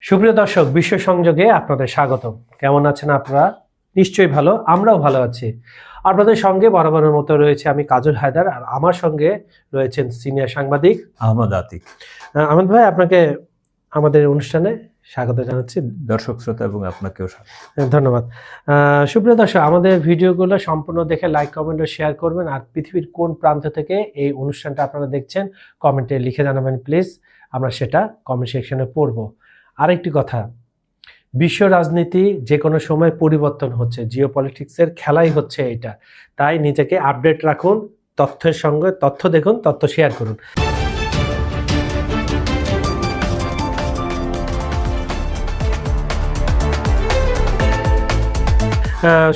সুপ্রিয় দর্শক, বিশ্ব সংযোগে আপনাদের স্বাগতম। কেমন আছেন আপনারা? নিশ্চয়ই ভালো, আমরাও ভালো আছি। আপনাদের সঙ্গে বরাবরের মতো রয়েছে আমি কাজল হায়দার, আর আমার সঙ্গে রয়েছেন সিনিয়র সাংবাদিক আহমদ আতিক। আহমদ ভাই, আপনাকে আমাদের অনুষ্ঠানে স্বাগত জানাচ্ছি। দর্শক শ্রোতা এবং আপনাকেও ধন্যবাদ। সুপ্রিয় দর্শক, আমাদের ভিডিওগুলো সম্পূর্ণ দেখে লাইক, কমেন্ট ও শেয়ার করবেন। আর পৃথিবীর কোন প্রান্ত থেকে এই অনুষ্ঠানটা আপনারা দেখছেন কমেন্টে লিখে জানাবেন প্লিজ, আমরা সেটা কমেন্ট সেকশনে পড়ব। আরেকটি কথা, বিশ্ব রাজনীতি যে কোনো সময় পরিবর্তন হচ্ছে, জিওপলিটিক্সের খেলাই হচ্ছে এটা। তাই নিজেকে আপডেট রাখুন, তথ্যের সঙ্গে তথ্য দেখুন, তথ্য শেয়ার করুন।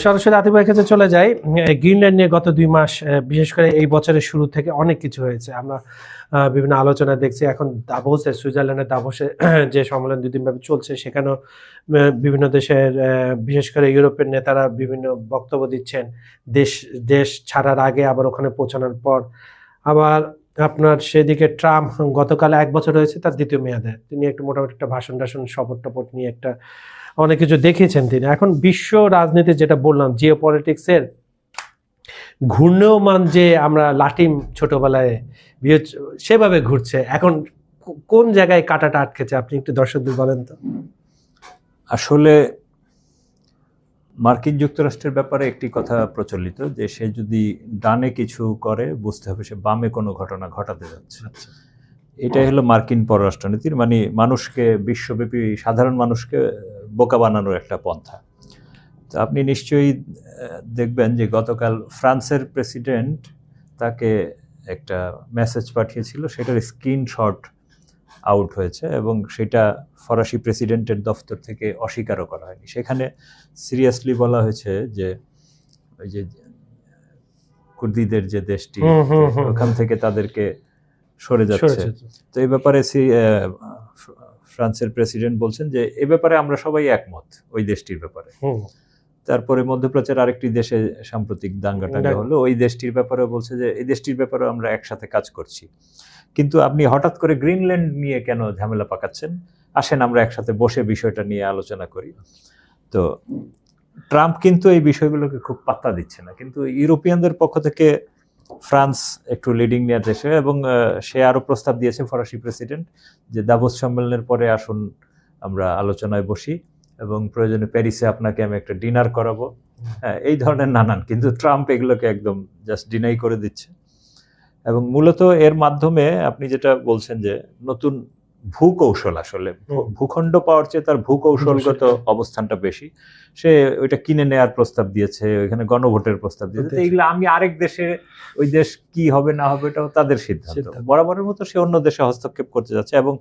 সরাসরি আতিক ভাইয়ের কাছে চলে যাই। গ্রিনল্যান্ড নিয়ে গত 2 মাস, বিশেষ করে এই বছরের শুরু থেকে অনেক কিছু হয়েছে। আমরা বিভিন্ন আলোচনা দেখছি। এখন দাভোসে, সুইজারল্যান্ডের দাভোসে যে সম্মেলন 2 দিন ব্যাপী চলছে, সেখানেও বিভিন্ন দেশের, বিশেষ করে ইউরোপের নেতারা বিভিন্ন বক্তব্য দিচ্ছেন দেশ ছাড়ার আগে, আবার ওখানে পৌঁছানোর পর। আবার আপনার সেদিকে ট্রাম্প গতকাল 1 বছর হয়েছে তার দ্বিতীয় মেয়াদে, তিনি একটু মোটামুটি একটা ভাষণ শপথ টপথ নিয়ে একটা অনেক কিছু দেখিয়েছেন তিনি। এখন বিশ্ব রাজনীতি, যেটা বললাম, জিওপলিটিক্সের ঘূর্ণয়মান, যে আমরা লাটিম ছোটবেলায় সেভাবে ঘুরছে, এখন কোন জায়গায় কাঁটাটা আটকেছে আপনি একটু দর্শকদের বলেন তো। আসলে মার্কিন যুক্তরাষ্ট্রের ব্যাপারে একটি কথা প্রচলিত, যে সে যদি ডানে কিছু করে বুঝতে হবে সে বামে কোনো ঘটনা ঘটাতে যাচ্ছে। এটাই হলো মার্কিন পররাষ্ট্রনীতির, মানে মানুষকে, বিশ্বব্যাপী সাধারণ মানুষকে বোকা বানানোর একটা পন্থা। তো আপনি নিশ্চয়ই দেখবেন যে গতকাল ফ্রান্সের প্রেসিডেন্ট তাকে একটা মেসেজ পাঠিয়েছিল, সেটার স্ক্রিনশট আউট হয়েছে এবং সেটা ফরাসি প্রেসিডেন্টের দফতর থেকে অস্বীকারও করা হয়নি। সেখানে সিরিয়াসলি বলা হয়েছে যে ওই যে কুর্দিদের যে দেশটি, ওখান থেকে তাদেরকে সরে যাচ্ছে। তো এই ব্যাপারে ফ্রান্সের প্রেসিডেন্ট বলছেন যে এ ব্যাপারে আমরা সবাই একমত, ওই দেশটির ব্যাপারে। তারপরে মধ্যপ্রাচ্যের আরেকটি দেশে সাম্প্রতিক দাঙ্গা হলো, ওই দেশটির ব্যাপারে বলছে যে এই দেশটির ব্যাপারে আমরা একসাথে কাজ করছি। কিন্তু আপনি হঠাৎ করে গ্রিনল্যান্ড নিয়ে কেন ঝামেলা পাকাচ্ছেন? আসেন আমরা একসাথে বসে বিষয়টা নিয়ে আলোচনা করি। তো ট্রাম্প কিন্তু এই বিষয়গুলোকে খুব পাত্তা দিচ্ছে না, কিন্তু ইউরোপিয়ানদের পক্ষ থেকে ফ্রান্স একটু লিডিং নেওয়ার দেশে, এবং সে আরো প্রস্তাব দিয়েছে ফরাসি প্রেসিডেন্ট যে দাভোস সম্মেলনের পরে আসুন আমরা আলোচনায় বসি এবং প্রয়োজনে প্যারিসে আপনাকে আমি একটা ডিনার করাবো, এই ধরনের নানান। কিন্তু ট্রাম্প এগুলোকে একদম জাস্ট ডিনাই করে দিচ্ছে। এবং মূলত এর মাধ্যমে আপনি যেটা বলছেন যে নতুন ভূকৌশল, আসলে ভূখণ্ড পাওয়ার চেয়ে তার ভূকৌশলগত অবস্থানটা বেশি। সে ওইটা কিনে নেওয়ার প্রস্তাব দিয়েছে, ওইখানে গণভোটের প্রস্তাব দিয়েছে। এইগুলো আমি আরেক দেশে, ওই দেশ কি হবে না হবে এটাও তাদের সিদ্ধান্ত। বরাবরের মতো সে অন্য দেশে হস্তক্ষেপ করতে যাচ্ছে, এবং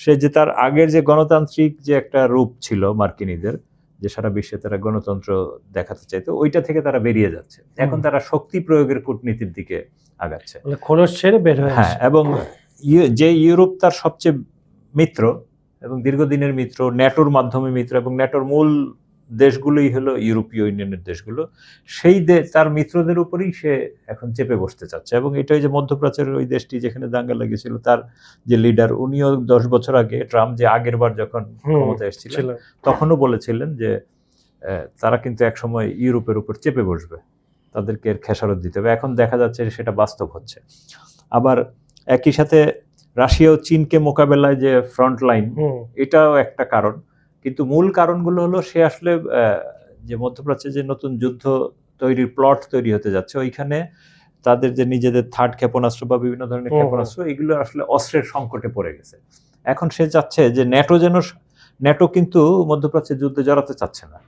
সে যে তার আগের যে গণতান্ত্রিক যে একটা রূপ ছিল মার্কিনীদের, যে সারা বিশ্বে তারা গণতন্ত্র দেখাতে চাইতো, ওইটা থেকে তারা বেরিয়ে যাচ্ছে। এখন তারা শক্তি প্রয়োগের কূটনীতির দিকে আগাচ্ছে, খোলস ছেড়ে বের হয়ে। হ্যাঁ, এবং যে ইউরোপ তার সবচেয়ে মিত্র এবং দীর্ঘদিনের মিত্র, ন্যাটোর মাধ্যমে মিত্র, এবং ন্যাটোর মূল দেশগুলোই হলো ইউরোপীয় ইউনিয়নের দেশগুলো, সেই তার মিত্রদের উপরেই সে এখন চেপে বসতে চাচ্ছে। এবং এটাই যে মধ্যপ্রাচ্যের ওই দেশটি যেখানে দাঙ্গা লেগেছিল, তার যে লিডার, উনিও 10 বছর আগে ট্রাম্প যে আগের বার যখন ক্ষমতায় এসেছিলেন তখনও বলেছিলেন যে তারা কিন্তু একসময় ইউরোপের উপর চেপে বসবে, তাদেরকে এর খেসারত দিতে হবে। এখন দেখা যাচ্ছে সেটা বাস্তব হচ্ছে। আবার একই সাথে রাশিয়া ও চীনকে মোকাবেলায় যে ফ্রন্ট লাইন, এটাও একটা কারণ। কিন্তু মূল কারণগুলো হলো সে আসলে যে মধ্যপ্রাচ্যে যে নতুন যুদ্ধ তৈরির প্লট তৈরি হতে যাচ্ছে, ওইখানে তাদের যে নিজেদের থার্ড ক্ষেপণাস্ত্র বা বিভিন্ন ধরনের ক্ষেপণাস্ত্র, এগুলো আসলে অস্ত্রের সংকটে পড়ে গেছে। এখন সে চাচ্ছে যে ন্যাটো কিন্তু মধ্যপ্রাচ্যের যুদ্ধে জড়াতে চাচ্ছে না,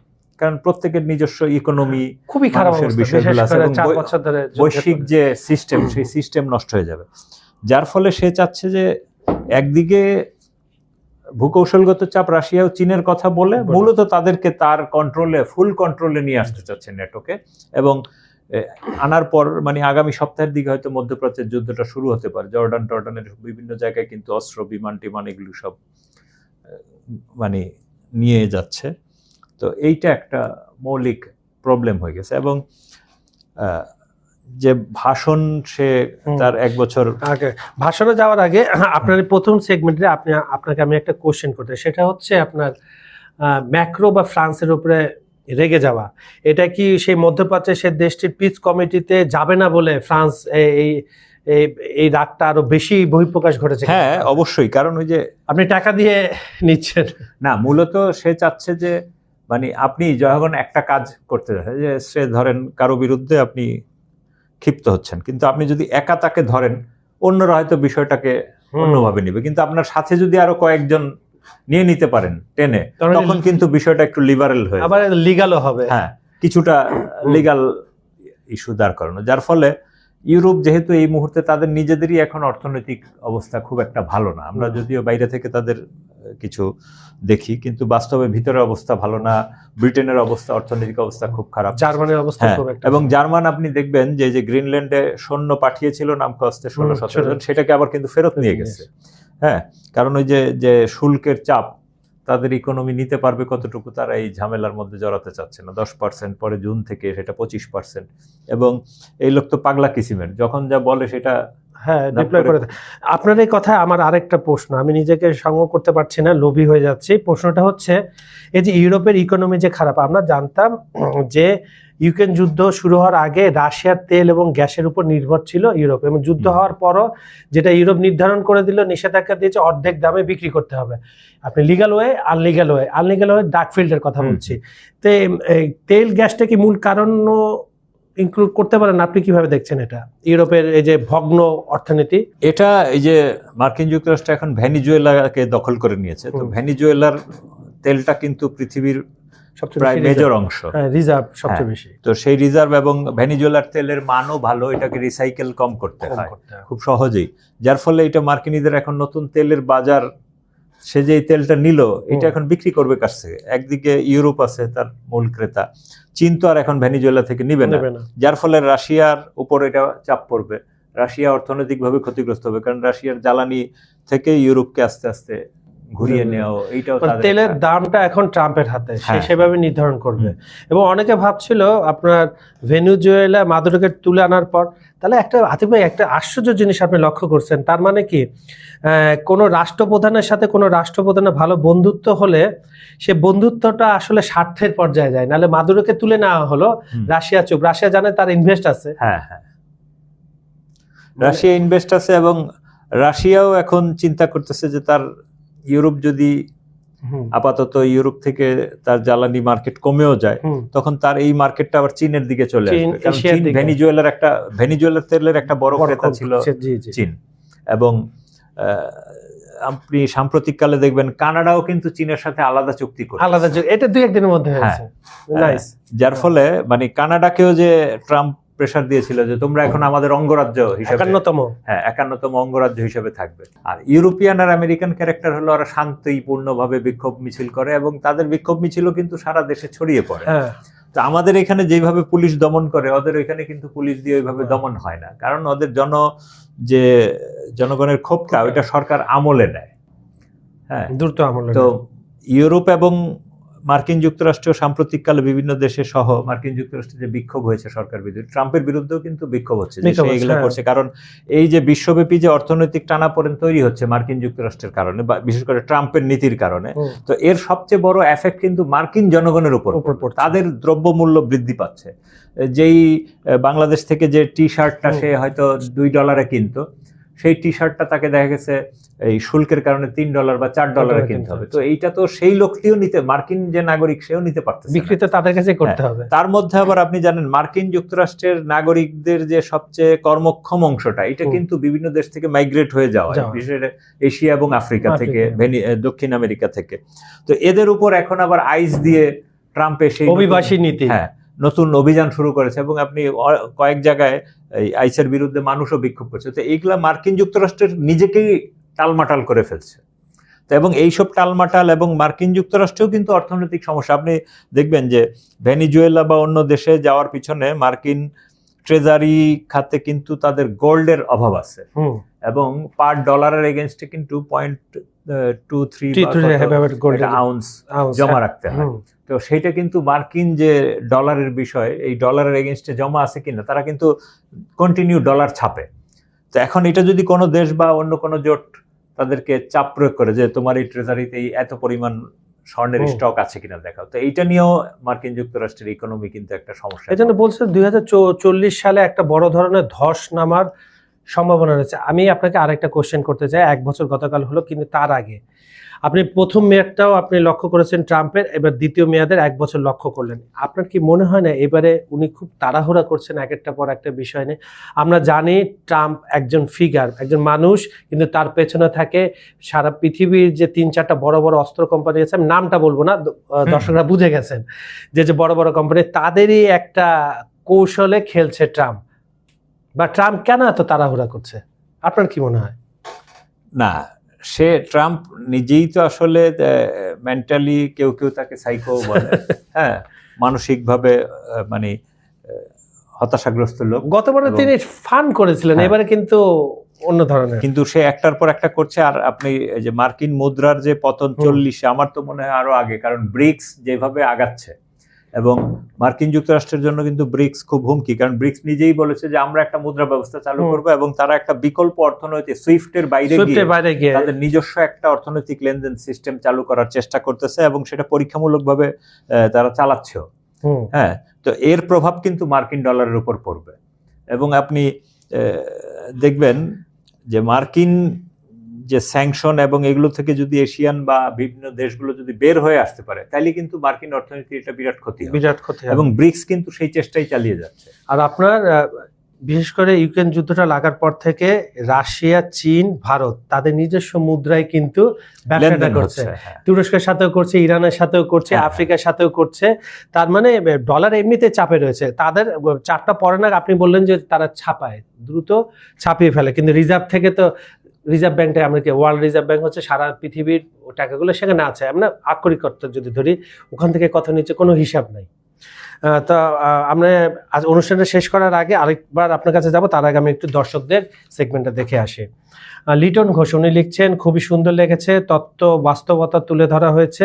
কারণ প্রত্যেকের নিজস্ব ইকোনমি, খুবই খারাপ বিষয়গুলো আছে, এবং বৈশ্বিক যে সিস্টেম, সেই সিস্টেম নষ্ট হয়ে যাবে। যার ফলে সে চাচ্ছে যে একদিকে ভূকৌশলগত চাপ রাশিয়া ও চীনের কথা বলে মূলত তাদেরকে তার কন্ট্রোলে, ফুল কন্ট্রোলে নিয়ে আসতে চাচ্ছে ন্যাটোকে, এবং আনার পর মানে আগামী সপ্তাহের দিকে হয়তো মধ্যপ্রাচ্যের যুদ্ধটা শুরু হতে পারে। টর্ডানের বিভিন্ন জায়গায় কিন্তু অস্ত্র, বিমান টিমান এগুলো সব মানে নিয়ে যাচ্ছে। তো এইটা একটা মৌলিক প্রবলেম হয়ে গেছে। এবং যে ভাষণ সে তার 1 বছর আগে ভাষণে যাওয়ার আগে আপনার এই প্রথম সেগমেন্টে আপনাকে আমি একটা কোশ্চেন করতে, সেটা হচ্ছে আপনার ম্যাক্রো বা ফ্রান্সের উপরে রেগে যাওয়া, এটা কি সেই মধ্যপ্রাচ্যের সে দেশটির পিস কমিটিতে যাবে না বলে ফ্রান্স এই রাগটা আরো বেশি বহিঃপ্রকাশ ঘটেছে? হ্যাঁ অবশ্যই, কারণ ওই যে আপনি টাকা দিয়ে নিচ্ছেন না, মূলত সে চাচ্ছে যে মানে আপনি যখন একটা কাজ করতে যাচ্ছেন, যে সে ধরেন কারো বিরুদ্ধে আপনি ক্ষিপ্ত হচ্ছেন, কিন্তু আপনি যদি একা তাকে ধরেন অন্যরা হয়তো বিষয়টাকে অন্যভাবে নেবে, কিন্তু আপনার সাথে যদি আরো কয়েকজন নিয়ে নিতে পারেন টেনে, তখন কিন্তু বিষয়টা একটু লিবারেল হয়ে আবার লিগালও হবে। হ্যাঁ, কিছুটা লিগাল ইস্যু দাঁড় করানো, যার ফলে ইউরোপ যেহেতু এই মুহূর্তে তাদের নিজেদেরই এখন অর্থনৈতিক অবস্থা খুব একটা ভালো না, আমরা যদিও বাইরে থেকে তাদের কিছু দেখি, কিন্তু বাস্তবে ভিতরের অবস্থা ভালো না। ব্রিটেনের অবস্থা, অর্থনৈতিক অবস্থা খুব খারাপ, জার্মানির অবস্থা খুব একটা, এবং জার্মান আপনি দেখবেন যে গ্রিনল্যান্ডে সৈন্য পাঠিয়েছিল নামকাস্তে 16-17 জন, সেটাকে আবার কিন্তু ফেরত নিয়ে গেছে। হ্যাঁ, কারণ ওই যে শুল্কের চাপ, তাদের ইকোনমি নিতে পারবে কতটুকু, তারা এই ঝামেলার মধ্যে জড়াতে চাচ্ছে না। 10%, পরে জুন থেকে সেটা 25%, এবং এই লোক তো পাগলা কিসিমের, যখন যা বলে সেটা হ্যাঁ ডিপ্লয় করে দেয়। আপনার এই কথায় আমার আরেকটা প্রশ্ন, আমি নিজেকে সংগ্রহ করতে পারছি না, লোভী হয়ে যাচ্ছি। প্রশ্নটা হচ্ছে, এই যে ইউরোপের ইকোনমি যে খারাপ, আমরা জানতাম যে ইউক্রেন যুদ্ধ শুরু হওয়ার আগে রাশিয়ার তেল এবং গ্যাসের উপর নির্ভর ছিল ইউরোপ, এবং যুদ্ধ হওয়ার পরও যেটা ইউরোপ নির্ধারণ করে দিল, নিষেধাজ্ঞা দিয়েছে অর্ধেক দামে বিক্রি করতে হবে। আপনি legal way, illegal way dark ফিল্ডের কথা বলছি। তো তেল গ্যাসটা কি মূল কারণ ইনক্লুড করতে পারেন? আপনি কিভাবে দেখছেন এটা, ইউরোপের এই যে ভগ্ন অর্থনীতি? এটা এই যে মার্কিন যুক্তরাষ্ট্র এখন ভেনিজুয়েলাকে দখল করে নিয়েছে, তো ভেনিজুয়েলার তেলটা কিন্তু পৃথিবীর প্রায় মেজর অংশ, রিজার্ভ সবচেয়ে বেশি। তো সেই রিজার্ভ, এবং ভেনিজুয়েলার তেলের মানও ভালো, এটাকে রিসাইকেল কম করতে হয় খুব সহজেই, যার ফলে এটা মার্কিনীদের এখন নতুন তেলের বাজার, সে যে তেলটা নিল এটা এখন বিক্রি করবে কাছ থেকে। একদিকে ইউরোপ আছে তার মূল ক্রেতা, চীন তো আর এখন ভেনিজুয়েলা থেকে নিবে না, যার ফলে রাশিয়ার উপর এটা চাপ পড়বে, রাশিয়া অর্থনৈতিকভাবে ক্ষতিগ্রস্ত হবে, কারণ রাশিয়ার জ্বালানি থেকে ইউরোপকে আস্তে আস্তে ঘুরিয়ে নেওয়া, এইটাও তেলের দামটা এখন ট্রাম্পের হাতে, সে সেভাবে নির্ধারণ করবে। এবং অনেকে ভাবছিল আপনার ভেনিজুয়েলা মাদুরোকে তুলে আনার পর, তাহলে আতিক ভাই একটা আশ্চর্য জিনিস আপনি লক্ষ্য করছেন, তার মানে কি কোনো রাষ্ট্রপ্রধানের সাথে কোনো রাষ্ট্রপ্রধানের ভালো বন্ধুত্ব হলে সে বন্ধুত্বটা আসলে স্বার্থের পর্যায়ে যায়, নাহলে মাদুরোকে তুলে নেওয়া হলো, রাশিয়া চুপ, রাশিয়া জানে তার ইনভেস্ট আছে। হ্যাঁ, রাশিয়া ইনভেস্ট আছে, এবং রাশিয়াও এখন চিন্তা করতেছে যে তার ইউরোপ যদি আপাতত ইউরোপ থেকে তার জ্বালানি মার্কেট কমেও যায়, তখন তার এই মার্কেটটা আবার চীনের দিকে চলে আসবে, কারণ চীন ভেনিজুয়েলার তেলের একটা বড় ক্রেতা ছিল চীন। এবং আপনি সাম্প্রতিককালে দেখবেন কানাডাও কিন্তু চীনের সাথে আলাদা চুক্তি করে, এটা 2-1 দিনের মধ্যে হয়েছে, যার ফলে মানে কানাডাকেও যে ট্রাম্প প্রেসার দিয়েছিল যে তোমরা এখন আমাদের অঙ্গরাজ্য হিসেবে 51তম অঙ্গরাজ্য হিসেবে থাকবে। আর ইউরোপিয়ান আর আমেরিকান ক্যারেক্টার হলো ওরা শান্তিপূর্ণভাবে বিক্ষোভ মিছিল করে, এবং তাদের বিক্ষোভ মিছিলও কিন্তু সারা দেশে ছড়িয়ে পড়ে। তো আমাদের এখানে যেভাবে পুলিশ দমন করে, ওদের এখানে কিন্তু পুলিশ দিয়ে ওইভাবে দমন হয় না, কারণ ওদের জনগণের ক্ষোভটা ওইটা সরকার আমলে নেয়। হ্যাঁ, দ্রুত আমলে। তো ইউরোপ এবং মার্কিন যুক্তরাষ্ট্র সাম্প্রতিককালে বিভিন্ন দেশে সহ মার্কিন যুক্তরাষ্ট্রে যে বিক্ষোভ হয়েছে সরকার বিরোধী, ট্রাম্পের বিরুদ্ধেও কিন্তু বিক্ষোভ হচ্ছে, এগুলো করছে, কারণ এই যে বিশ্বব্যাপী যে অর্থনৈতিক টানাপোড়েন তৈরি হচ্ছে মার্কিন যুক্তরাষ্ট্রের কারণে, বা বিশেষ করে ট্রাম্পের নীতির কারণে, তো এর সবচেয়ে বড় এফেক্ট কিন্তু মার্কিন জনগণের উপর, তাদের দ্রব্যমূল্য বৃদ্ধি পাচ্ছে। যেই বাংলাদেশ থেকে যে টি শার্টটা সে হয়তো $2 কিনতো, সেই টি শার্টটা তাকে দেখা গেছে এই শুল্কের কারণে $3 বা $4 কিনতে হবে। তো এইটা তো সেই লোকটিও নিতে, মার্কিন যে নাগরিক সেও নিতে পারতেছে, বিক্রিতে তাদের কাছে করতে হবে। তার মধ্যে আবার আপনি জানেন মার্কিন যুক্তরাষ্ট্রের নাগরিকদের যে সবচেয়ে কর্মক্ষম অংশটা, এটা কিন্তু বিভিন্ন দেশ থেকে মাইগ্রেট হয়ে যাওয়া, বিশেষ করে এশিয়া এবং আফ্রিকা থেকে, দক্ষিণ আমেরিকা থেকে। তো এদের উপর এখন আবার আইস দিয়ে ট্রাম্প এসে অভিবাসী নীতি, নতুন অভিযান শুরু করেছে, এবং আপনি কয়েক জায়গায় এই আইসের বিরুদ্ধে মানুষও বিক্ষোভ করছে। তো এইগুলা মার্কিন যুক্তরাষ্ট্রের নিজেকেই টালমাটাল করে ফেলছে। তো এবং এইসব টালমাটাল, এবং মার্কিন যুক্তরাষ্ট্রেও কিন্তু অর্থনৈতিক সমস্যা, আপনি দেখবেন যে ভেনিজুয়েলা বা অন্য দেশে যাওয়ার পিছনে মার্কিন ট্রেজারি খাতে কিন্তু তাদের গোল্ডের অভাব আছে, এবং পার ডলারের এগেইনস্টে কিন্তু 0.23 আউন্স জমা রাখতে হয়। তো সেইটা কিন্তু মার্কিন যে ডলারের বিষয়, এই ডলারের এগেনস্টে জমা আছে কিনা, তারা কিন্তু কন্টিনিউ ডলার ছাপে। তো এখন এটা যদি কোনো দেশ বা অন্য কোনো জোট তাদেরকে চাপ প্রয়োগ করে যে তোমার এই ট্রেজারিতে এত পরিমাণ স্বর্ণের স্টক আছে কিনা দেখাও, তো এইটা নিয়েও মার্কিন যুক্তরাষ্ট্রের ইকোনমি কিন্তু একটা সমস্যা। এই জন্য বলছে 2040 সালে একটা বড় ধরনের ধস নামার সম্ভাবনা রয়েছে। আমি আপনাকে আরেকটা কোশ্চেন করতে চাই, 1 বছর গতকাল হলো, কিন্তু তার আগে আপনি প্রথম মেয়াদটাও আপনি লক্ষ্য করেছেন ট্রাম্পের, এবার দ্বিতীয় মেয়াদের 1 বছর লক্ষ্য করলেন। আপনার কি মনে হয় না এবারে উনি খুব তাড়াহুড়া করছেন এক একটা পর একটা বিষয় নিয়ে? আমরা জানি ট্রাম্প একজন ফিগার, একজন মানুষ, কিন্তু তার পেছনে থাকে সারা পৃথিবীর যে 3-4টা বড় বড় অস্ত্র কোম্পানি আছে, আমি নামটা বলবো না, দর্শকরা বুঝে গেছেন যে যে বড় বড় কোম্পানি, তাদেরই একটা কৌশলে খেলছে ট্রাম্প। বা ট্রাম্প কেন এত তাড়াহুড়া করছে, আপনার কি মনে হয়? না, সে ট্রাম্প নিজেই তো আসলে মেন্টালি কেউ কেউ তাকে সাইকো বলে, হ্যাঁ, মানসিকভাবে মানে হতাশাগ্রস্ত লোক। গতবারে তিনি ফান করেছিলেন, এবারে কিন্তু অন্য ধরনের। কিন্তু সে একটার পর একটা করছে। আর আপনি যে মার্কিন মুদ্রার যে পতন 40-এ, আমার তো মনে হয় আরো আগে, কারণ ব্রিক্স যেভাবে আগাচ্ছে, এবং মার্কিন যুক্তরাষ্ট্রের জন্য কিন্তু ব্রিক্স খুব হুমকি, কারণ ব্রিক্স নিজেই বলেছে যে আমরা একটা মুদ্রা ব্যবস্থা চালু করব, এবং তারা একটা বিকল্প অর্থনৈতিক সুইফটের বাইরে গিয়ে তাদের নিজস্ব একটা অর্থনৈতিক লেনদেন সিস্টেম চালু করার চেষ্টা করতেছে, এবং সেটা পরীক্ষামূলকভাবে তারা চালাচ্ছেও। হ্যাঁ, তো এর প্রভাব কিন্তু মার্কিন ডলারের উপর পড়বে। এবং আপনি দেখবেন যে মার্কিন যে স্যাংশন এবং এগুলো থেকে যদি এশিয়ান বা বিভিন্ন দেশগুলো যদি বের হয়ে আসতে পারে, তাহলে কিন্তু মার্কিন অর্থনীতির এটা বিরাট ক্ষতি হবে। এবং ব্রিক্স কিন্তু সেই চেষ্টাই চালিয়ে যাচ্ছে। আর আপনার বিশেষ করে ইউক্রেন যুদ্ধটা লাগার পর থেকে রাশিয়া, চীন, ভারত তাদের নিজস্ব মুদ্রায় কিন্তু ব্যবসাটা করছে, তুরস্কের সাথেও করছে, ইরানের সাথেও করছে, আফ্রিকার সাথেও করছে। তার মানে ডলার এমনিতে চাপে রয়েছে তাদের। চাপটা পড়ে না, আপনি বললেন যে তারা ছাপায়, দ্রুত ছাপিয়ে ফেলে, কিন্তু রিজার্ভ থেকে তো, রিজার্ভ ব্যাংকটা আমরা কি, ওয়ার্ল্ড রিজার্ভ ব্যাংক হচ্ছে সারা পৃথিবীর টাকাগুলো সেখানে আছে, আমরা আক্ষরিক অর্থ যদি ধরি, ওখান থেকে কত নিচে কোনো হিসাব নাই। তো আমরা আজ অনুষ্ঠানটা শেষ করার আগে আরেকবার আপনার কাছে যাব, তার আগে আমি একটু দর্শকদের সেগমেন্টটা দেখে আসি। লিটন ঘোষ উনি লিখছেন, খুবই সুন্দর লেগেছে, তত্ত্ব বাস্তবতা তুলে ধরা হয়েছে।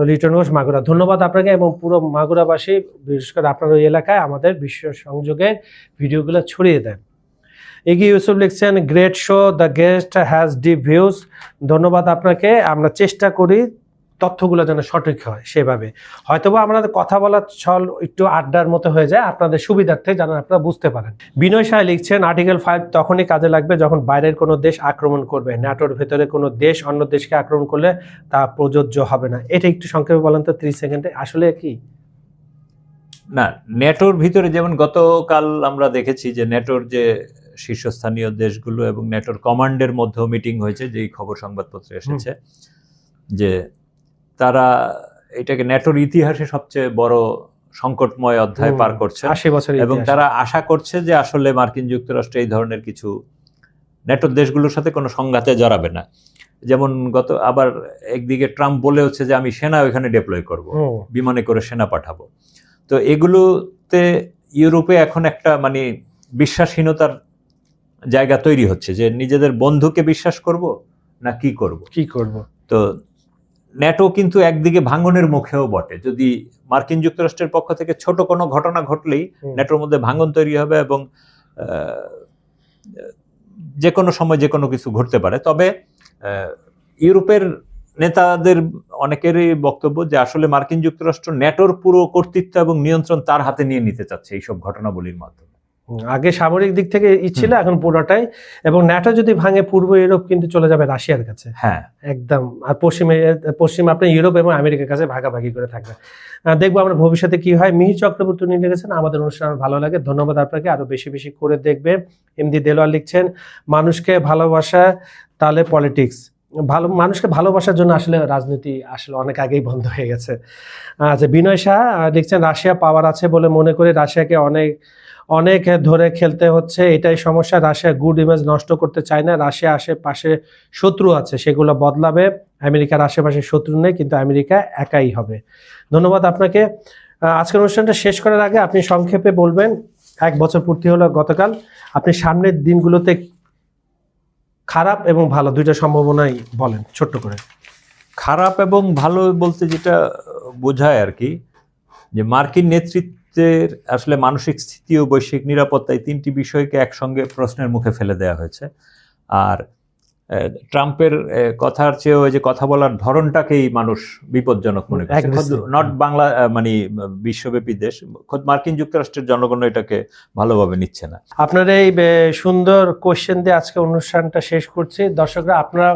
লিটন ঘোষ, মাগুরা, ধন্যবাদ আপনাকে এবং পুরো মাগুরাবাসী, বিশেষ করে আপনার ওই এলাকায় আমাদের বিশ্ব সংযোগের ভিডিওগুলো ছড়িয়ে দেন। এগি ইউসুফ লিখছেন, great show, the guest has deep views. ধন্যবাদ আপনাকে, আমরা চেষ্টা করি তথ্যগুলো যেন সঠিক হয় সেভাবে। হয়তোবা আমাদের কথা বলার ছল একটু আড্ডার মতো হয়ে যায়, আপনাদের সুবিধার্থে যেন আপনারা বুঝতে পারেন। বিনয় সাহা লিখছেন, আর্টিকেল 5 তখনই কাজে লাগবে যখন বাইরের কোনো দেশ আক্রমণ করবে, ন্যাটোর ভেতরে কোনো দেশ অন্য দেশকে আক্রমণ করলে তা প্রযোজ্য হবে না। এটা একটু সংক্ষেপে বলেন তো 30 সেকেন্ডে, আসলে কি? না, ন্যাটোর ভিতরে যেমন গতকাল আমরা দেখেছি যে ন্যাটোর যে শীর্ষস্থানীয় দেশগুলো এবং ন্যাটোর কমান্ডের মধ্যেও মিটিং হয়েছে, যেই খবর সংবাদপত্রে এসেছে, যে তারা এটাকে ন্যাটোর ইতিহাসে সবচেয়ে বড় সংকটময় অধ্যায় পার করছে, 80 বছর, এবং তারা আশা করছে যে আসলে মার্কিন যুক্তরাষ্ট্র এই ধরনের কিছু ন্যাটোর দেশগুলোর সাথে কোনো সংঘাতে জড়াবে না। যেমন আবার একদিকে ট্রাম্প বলে হচ্ছে যে আমি সেনা ওইখানে ডিপ্লয় করব, বিমানে করে সেনা পাঠাবো। তো এগুলোতে ইউরোপে এখন একটা মানে বিশ্বাসহীনতার জায়গা তৈরি হচ্ছে, যে নিজেদের বন্ধুকে বিশ্বাস করব না কি করব। তো ন্যাটো কিন্তু একদিকে ভাঙনের মুখেও বটে। যদি মার্কিন যুক্তরাষ্ট্রের পক্ষ থেকে ছোট কোনো ঘটনা ঘটলেই ন্যাটোর মধ্যে ভাঙন তৈরি হবে, এবং যে কোনো সময় যে কোনো কিছু ঘটতে পারে। তবে ইউরোপের নেতাদের অনেকেরই বক্তব্য যে আসলে মার্কিন যুক্তরাষ্ট্র ন্যাটোর পুরো কর্তৃত্ব এবং নিয়ন্ত্রণ তার হাতে নিয়ে নিতে চাচ্ছে এইসব ঘটনাবলীর মাধ্যমে। আগে সামরিক দিক থেকে ছিল, এখন পুরোটাই। এবং ন্যাটো যদি ভাঙে, পূর্ব ইউরোপ কিন্তু চলে যাবে রাশিয়ার কাছে, হ্যাঁ একদম। আর পশ্চিমে আপনি ইউরোপ এবং আমেরিকার কাছে ভাগাভাগি করে থাকবে। দেখবো আমরা ভবিষ্যতে কি হয়। মিহির চক্রবর্তী উনি লিখেছেন, আমাদের অনুষ্ঠান ভালো লাগে, ধন্যবাদ আপনাকে, আরো বেশি বেশি করে দেখবে। এমডি দেলোয়ার লিখছেন, মানুষকে ভালোবাসা তাহলে পলিটিক্স, মানুষকে ভালোবাসার জন্য আসলে রাজনীতি আসলে অনেক আগেই বন্ধ হয়ে গেছে। আচ্ছা, বিনয় শাহ লিখছেন, রাশিয়া পাওয়ার আছে বলে মনে করি রাশিয়াকে অনেক ধরে খেলতে হচ্ছে, এটাই সমস্যা। রাশিয়া গুড ইমেজ নষ্ট করতে চায় না। রাশিয়া আশেপাশে শত্রু আছে, সেগুলো বদলাবে। আমেরিকার আশেপাশে শত্রু নেই, কিন্তু আমেরিকা একাই হবে। ধন্যবাদ আপনাকে। আজকের অনুষ্ঠানটা শেষ করার আগে আপনি সংক্ষেপে বলবেন, 1 বছর পূর্তি হলো গতকাল, আপনি সামনের দিনগুলোতে খারাপ এবং ভালো দুইটা সম্ভাবনাই বলেন ছোট্ট করে। খারাপ এবং ভালো বলতে যেটা বোঝায় আর কি, যে মার্কিন নেতৃত্বের আসলে মানসিক স্থিতি ও বৈশ্বিক নিরাপত্তা এই তিনটি বিষয়কে একসঙ্গে প্রশ্নের মুখে ফেলে দেওয়া হয়েছে। আর ট্রাম্পের কথার চেয়ে ওই যে কথা বলার ধরনটাকেই মানুষ বিপজ্জনক মনে করছে। নট বাংলা মানে বিশ্বব্যাপী দেশ, খোদ মার্কিন যুক্তরাষ্ট্রের জনগণ এটাকে ভালোভাবে নিচ্ছে না। আপনার এই সুন্দর কোশ্চেন দিয়ে আজকে অনুষ্ঠানটা শেষ করছি। দর্শকরা আপনারা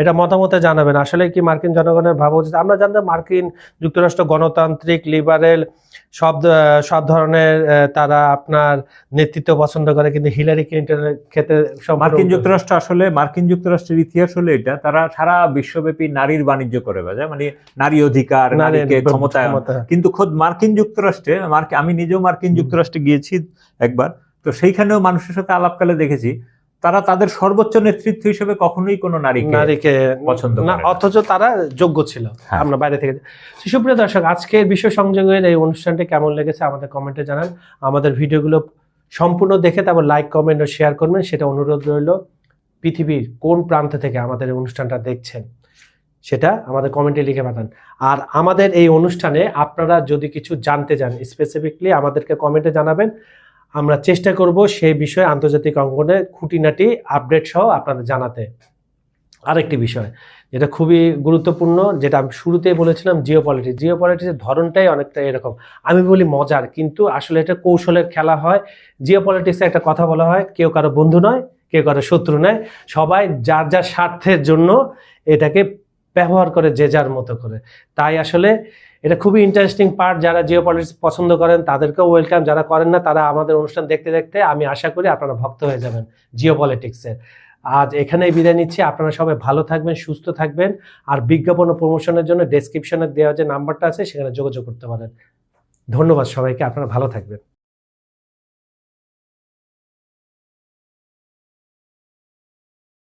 এটা মতামতে জানাবেন, আসলে কি মার্কিন জনগণের ভাবা উচিত? আমরা জানতাম মার্কিন যুক্তরাষ্ট্র গণতান্ত্রিক, লিবারেল, সব ধরনের তারা আপনার নেতৃত্ব পছন্দ করে, কিন্তু হিলারি ক্লিন্টনের ক্ষেত্রে মার্কিন যুক্তরাষ্ট্রের ইতিহাস হলো এটা, তারা সারা বিশ্বব্যাপী নারীর বাণিজ্য করে বাজায়, মানে নারী অধিকার, নারীকে ক্ষমতায়ন। কিন্তু খোদ মার্কিন যুক্তরাষ্ট্রে, আমি নিজেও মার্কিন যুক্তরাষ্ট্রে গিয়েছি একবার, তো সেইখানেও মানুষের সাথে আলাপকালে দেখেছি তারা তাদের সর্বোচ্চ নেতৃত্ব হিসেবে কখনোই কোনো নারীকে পছন্দ করে না, অথচ তারা যোগ্য ছিল। আমরা বাইরে থেকে। সুপ্রিয় দর্শক, আজকের বিশ্ব সংযোগের এই অনুষ্ঠানটি কেমন লেগেছে আমাদের কমেন্টে জানান। আমাদের ভিডিওগুলো সম্পূর্ণ দেখে তারপর লাইক, কমেন্ট ও শেয়ার করবেন, সেটা অনুরোধ রইল। পৃথিবীর কোন প্রান্ত থেকে আমাদের এই অনুষ্ঠানটা দেখছেন সেটা আমাদের কমেন্টে লিখে পাঠান। আর আমাদের এই অনুষ্ঠানে আপনারা যদি কিছু জানতে চান স্পেসিফিকলি আমাদেরকে কমেন্টে জানাবেন, আমরা চেষ্টা করব সেই বিষয়ে আন্তর্জাতিক অঙ্গনে খুঁটিনাটি আপডেট সহ আপনাদের জানাতে। আরেকটি বিষয় যেটা খুবই গুরুত্বপূর্ণ, যেটা আমি শুরুতেই বলেছিলাম, জিওপলিটিক্সের ধরনটাই অনেকটা এরকম। আমি বলি মজার, কিন্তু আসলে এটা কৌশলের খেলা হয়। জিওপলিটিক্সে একটা কথা বলা হয়, কেউ কারো বন্ধু নয়, কেউ কারো শত্রু নয়, সবাই যার যার স্বার্থের জন্য এটাকে ব্যবহার করে যে যার মতো করে। তাই আসলে এটা খুবই ইন্টারেস্টিং পার্ট। যারা জিওপলিটিক্স পছন্দ করেন তাদেরকেও ওয়েলকাম, যারা করেন না তারা আমাদের অনুষ্ঠান দেখতে দেখতে আমি আশা করি আপনারা ভক্ত হয়ে যাবেন জিওপলিটিক্সের। আজ এখানেই বিদায় নিচ্ছি। আপনারা সবাই ভালো থাকবেন, সুস্থ থাকবেন। আর বিজ্ঞাপন ও প্রমোশনের জন্য ডেসক্রিপশনে দেওয়া যে নাম্বারটা আছে সেখানে যোগাযোগ করতে পারেন। ধন্যবাদ সবাইকে, আপনারা ভালো থাকবেন।